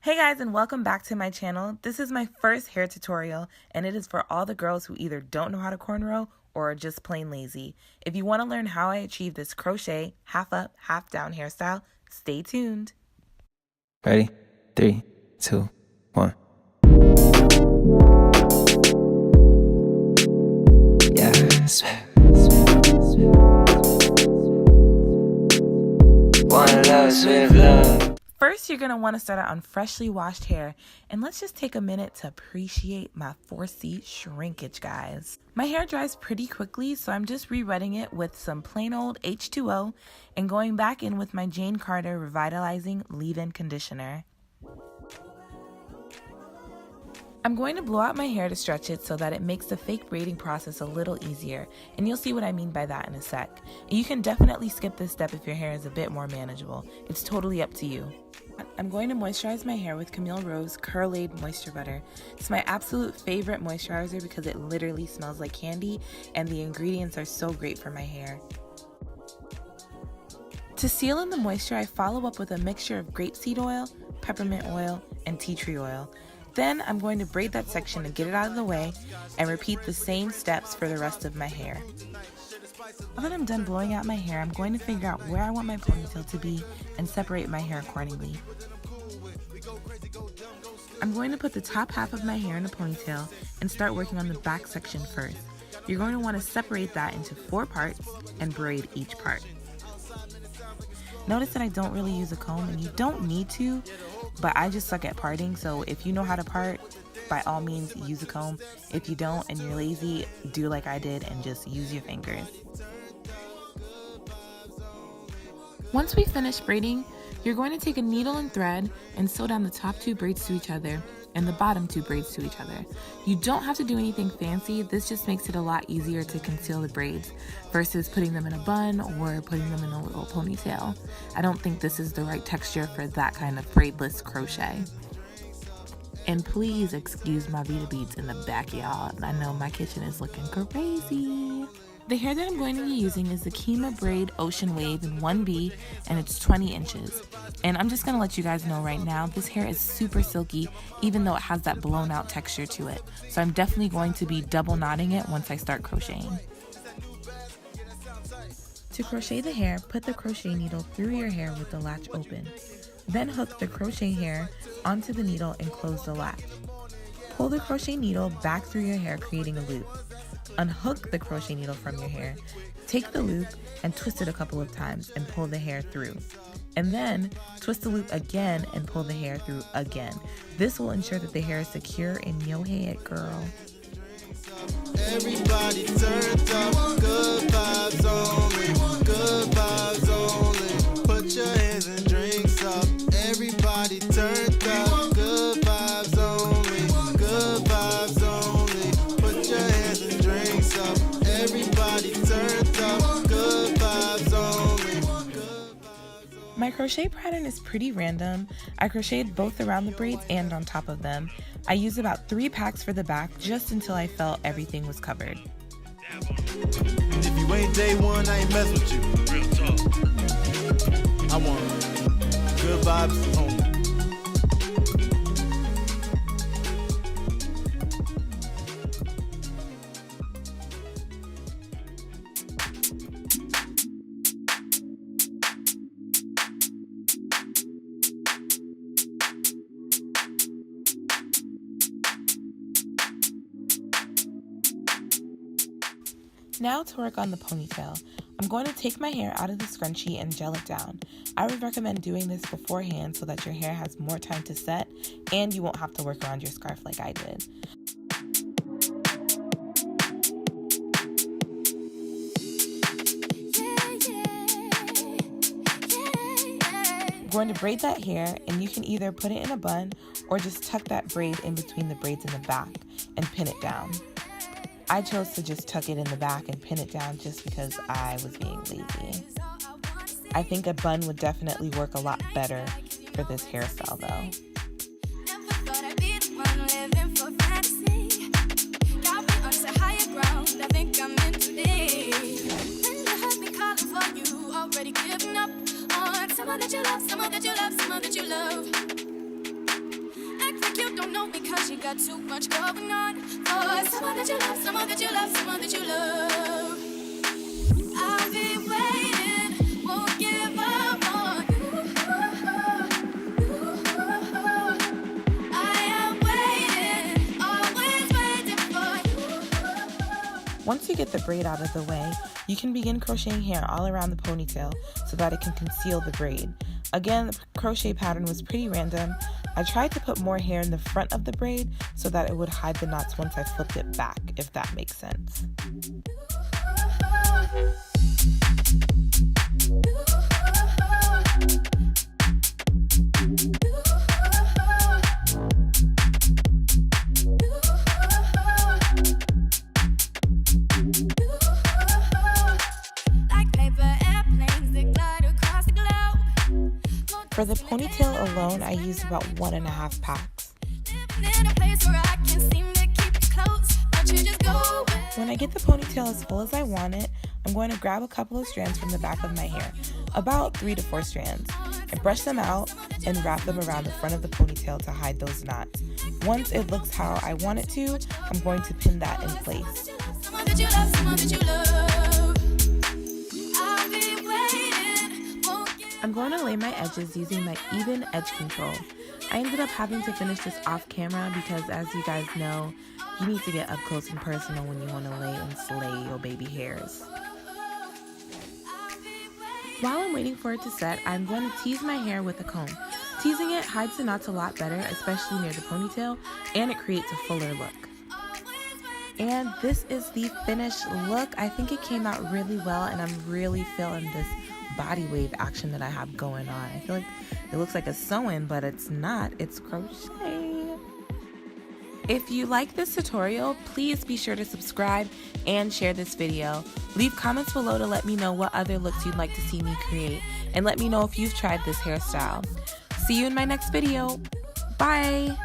Hey guys, and welcome back to my channel. This is my first hair tutorial and it is for all the girls who either don't know how to cornrow or are just plain lazy. If you want to learn how I achieve this crochet half up, half down hairstyle, stay tuned. Ready? 3, 2, 1. Yes. One love, swift love. First, you're going to want to start out on freshly washed hair, and let's just take a minute to appreciate my 4C shrinkage, guys. My hair dries pretty quickly, so I'm just re-wetting it with some plain old H2O and going back in with my Jane Carter Revitalizing Leave-In Conditioner. I'm going to blow out my hair to stretch it so that it makes the fake braiding process a little easier, and you'll see what I mean by that in a sec. And you can definitely skip this step if your hair is a bit more manageable. It's totally up to you. I'm going to moisturize my hair with Camille Rose Curl Aid Moisture Butter. It's my absolute favorite moisturizer because it literally smells like candy and the ingredients are so great for my hair. To seal in the moisture, I follow up with a mixture of grapeseed oil, peppermint oil, and tea tree oil. Then I'm going to braid that section to get it out of the way and repeat the same steps for the rest of my hair. Now that I'm done blowing out my hair, I'm going to figure out where I want my ponytail to be and separate my hair accordingly. I'm going to put the top half of my hair in a ponytail and start working on the back section first. You're going to want to separate that into 4 parts and braid each part. Notice that I don't really use a comb, and you don't need to, but I just suck at parting, so if you know how to part, by all means use a comb. If you don't and you're lazy, do like I did and just use your fingers. Once we finish braiding, you're going to take a needle and thread and sew down the top 2 braids to each other and the bottom 2 braids to each other. You don't have to do anything fancy. This just makes it a lot easier to conceal the braids versus putting them in a bun or putting them in a little ponytail. I don't think this is the right texture for that kind of braidless crochet. And please excuse my Vita beads in the backyard. I know my kitchen is looking crazy. The hair that I'm going to be using is the Kima Ocean Wave in 1B, and it's 20 inches. And I'm just going to let you guys know right now, this hair is super silky, even though it has that blown out texture to it. So I'm definitely going to be double knotting it once I start crocheting. To crochet the hair, put the crochet needle through your hair with the latch open. Then hook the crochet hair onto the needle and close the latch. Pull the crochet needle back through your hair, creating a loop. Unhook the crochet needle from your hair, take the loop and twist it a couple of times and pull the hair through. And then twist the loop again and pull the hair through again. This will ensure that the hair is secure in your head, girl. Everybody turned up, good vibes only, good vibes only. Put your hands and drinks up. Everybody turned up, good vibes only, good vibes only. Put your hands and drinks up. Everybody turned up, good vibes only. My crochet pattern is pretty random. I crocheted both around the braids and on top of them. I used about 3 packs for the back just until I felt everything was covered. If you ain't day one, I ain't mess with you. Real talk. I want good vibes only. Now to work on the ponytail. I'm going to take my hair out of the scrunchie and gel it down. I would recommend doing this beforehand so that your hair has more time to set and you won't have to work around your scarf like I did. I'm going to braid that hair, and you can either put it in a bun or just tuck that braid in between the braids in the back and pin it down. I chose to just tuck it in the back and pin it down just because I was being lazy. I think a bun would definitely work a lot better for this hairstyle though. Someone that you love, someone that you love, someone that you love. because you got too much going on. For someone that you love, someone that you love, someone that you love. I'll be waiting, won't give up on you. I am waiting, always waiting for you. Once you get the braid out of the way, you can begin crocheting hair all around the ponytail so that it can conceal the braid. Again, the crochet pattern was pretty random. I tried to put more hair in the front of the braid so that it would hide the knots once I flipped it back, if that makes sense. For the ponytail alone, I used about 1.5 packs. When I get the ponytail as full as I want it, I'm going to grab a couple of strands from the back of my hair, about 3 to 4 strands, and brush them out and wrap them around the front of the ponytail to hide those knots. Once it looks how I want it to, I'm going to pin that in place. I'm going to lay my edges using my even edge control. I ended up having to finish this off camera because, as you guys know, you need to get up close and personal when you want to lay and slay your baby hairs. While I'm waiting for it to set, I'm going to tease my hair with a comb. Teasing it hides the knots a lot better, especially near the ponytail, and it creates a fuller look. And this is the finished look. I think it came out really well, and I'm really feeling this body wave action that I have going on. I feel like it looks like a sew-in, but it's not. It's crochet. If you like this tutorial, please be sure to subscribe and share this video. Leave comments below to let me know what other looks you'd like to see me create, and let me know if you've tried this hairstyle. See you in my next video. Bye!